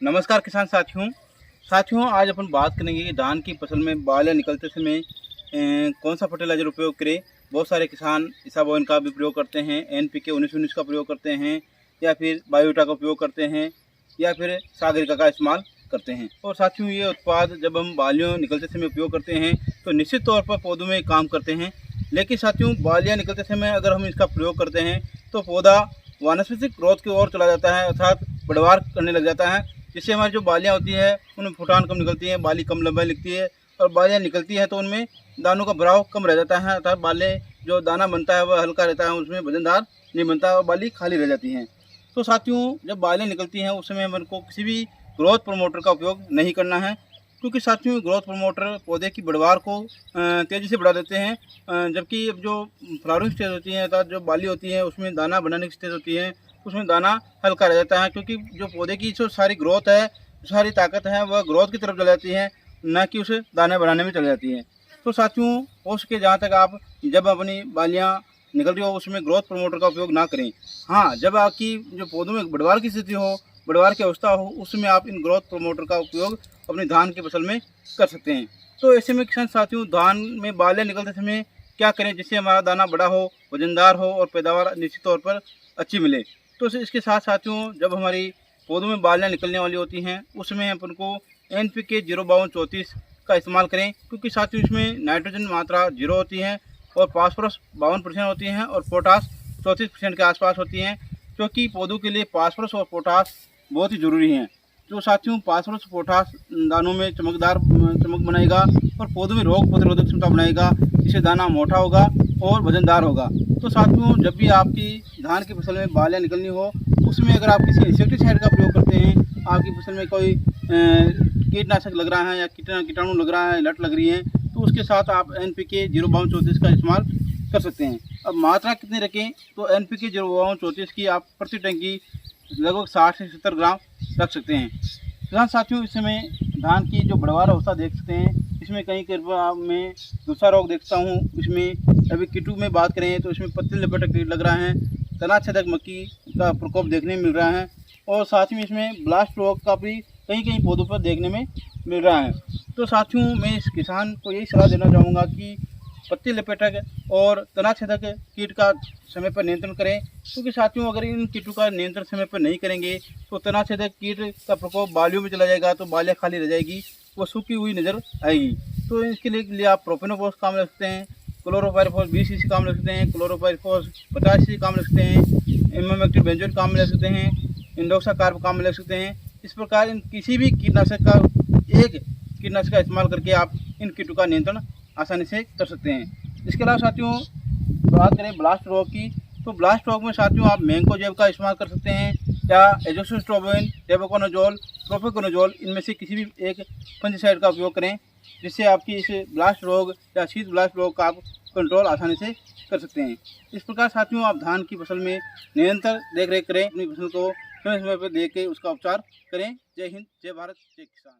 नमस्कार किसान साथियों आज अपन बात करेंगे कि धान की फसल में बालियाँ निकलते समय कौन सा फर्टिलाइजर उपयोग करें। बहुत सारे किसान इसाबोन का भी प्रयोग करते हैं, NPK 19-19 का प्रयोग करते हैं, या फिर बायोटा का उपयोग करते हैं, या फिर सागरिका का इस्तेमाल करते हैं। और साथियों ये उत्पाद जब हम बालियों निकलते समय उपयोग करते हैं तो निश्चित तौर पर पौधों में काम करते हैं। लेकिन साथियों बालियाँ निकलते समय अगर हम इसका प्रयोग करते हैं तो पौधा वानस्पतिक ग्रोथ की ओर चला जाता है, अर्थात बढ़वार करने लग जाता है, जिससे हमारी जो बालियाँ होती है उनमें फुटान कम निकलती है, बाली कम लंबाई लिखती है। और बालियाँ निकलती हैं तो उनमें दानों का भराव कम रह जाता है, अर्थात बालें जो दाना बनता है वह हल्का रहता है, उसमें वजनदार नहीं बनता और बाली खाली रह जाती हैं। तो साथियों जब बालें निकलती हैं उस समय हमारे को किसी भी ग्रोथ प्रमोटर का उपयोग नहीं करना है, क्योंकि साथियों ग्रोथ प्रमोटर पौधे की बढ़वार को तेज़ी से बढ़ा देते हैं, जबकि अब जो फ्लावरिंग स्टेज होती है अर्थात जो बाली होती है उसमें दाना बनाने की स्टेज होती है, उसमें दाना हल्का रह जाता है, क्योंकि जो पौधे की जो सारी ग्रोथ है, सारी ताकत है वह ग्रोथ की तरफ चली जाती है, न कि उसे दाने बनाने में चली जाती है। तो साथियों हो सके जहाँ तक आप जब अपनी बालियाँ निकल रही हो उसमें ग्रोथ प्रमोटर का उपयोग ना करें। हाँ, जब आपकी जो पौधों में बढ़वार की स्थिति हो, बढ़वार की अवस्था हो, उसमें आप इन ग्रोथ प्रमोटर का उपयोग अपनी धान की फसल में कर सकते हैं। तो ऐसे में किसान साथियों धान में बालें निकलते समय क्या करें जिससे हमारा दाना बड़ा हो, वजनदार हो और पैदावार निश्चित तौर पर अच्छी मिले। तो इसके साथ साथियों जब हमारी पौधों में बालियाँ निकलने वाली होती हैं उसमें अपन को NPK 05234 का इस्तेमाल करें, क्योंकि साथियों इसमें नाइट्रोजन मात्रा 0 होती है और फास्फोरस 52% होती हैं और पोटास 34% के आसपास होती हैं, क्योंकि पौधों के लिए फास्फोरस और पोटास बहुत ही ज़रूरी हैं। तो साथियों फास्फोरस पोटास दानों में चमक बनाएगा और पौधों में रोग प्रतिरोधक क्षमता बनाएगा, जिससे दाना मोटा होगा और वजनदार होगा। तो साथियों जब भी आपकी धान की फसल में बालियाँ निकलनी हो उसमें अगर आप किसी इंसेक्टिसाइड का प्रयोग करते हैं, आपकी फसल में कोई कीटनाशक लग रहा है या कीटाणु लग रहा है, लट लग रही है, तो उसके साथ आप NPK 05234 का इस्तेमाल कर सकते हैं। अब मात्रा कितनी रखें, तो NPK 05234 की आप प्रति टंकी लगभग 60 से 70 ग्राम रख सकते हैं। किसान साथियों इस समय धान की जो बढ़वार अवस्था देख सकते हैं, इसमें कहीं कहीं में दूसरा रोग देखता हूँ। इसमें अभी कीटू में बात करें तो इसमें पत्ती लपेटक कीट लग रहा है, तना छेदक मक्खी का प्रकोप देखने में मिल रहा है, और साथ ही इसमें ब्लास्ट रोग का भी कहीं कहीं पौधों पर देखने में मिल रहा है। तो साथियों मैं इस किसान को यही सलाह देना चाहूँगा कि पत्ती लपेटक और तना छेदक कीट का समय पर नियंत्रण करें, क्योंकि साथियों अगर इन कीटों का नियंत्रण समय पर नहीं करेंगे तो तना छेदक कीट का प्रकोप बालियों में चला जाएगा, तो बालियाँ खाली रह जाएगी, वो सूखी हुई नज़र आएगी। तो इसके लिए आप प्रोपेनोफॉस काम ले सकते हैं, क्लोरोपाइरिफॉस 20 cc काम ले सकते हैं, क्लोरोपाइरिफॉस 50 cc काम ले सकते हैं, इमामेक्टिन बेंजोएट काम में ले सकते हैं, इंडोक्साकार्ब काम में ले सकते हैं। इस प्रकार इन किसी भी कीटनाशक का इस्तेमाल करके आप इन कीटों का नियंत्रण आसानी से कर सकते हैं। इसके अलावा साथियों बात करें ब्लास्ट रोग की, तो ब्लास्ट रोग में साथियों आप मैंकोजेब का इस्तेमाल कर सकते हैं, या एजोक्सिस्ट्रोबिन, टेबुकोनाजोल, प्रोपिकोनाजोल, इनमें से किसी भी एक फंजिसाइड का उपयोग करें, जिससे आपकी इस ब्लास्ट रोग या शीत ब्लास्ट रोग का आप कंट्रोल आसानी से कर सकते हैं। इस प्रकार साथियों आप धान की फसल में निरंतर देख रेख करें, अपनी फसल को समय समय पर देख के उसका उपचार करें। जय हिंद, जय भारत, जय किसान।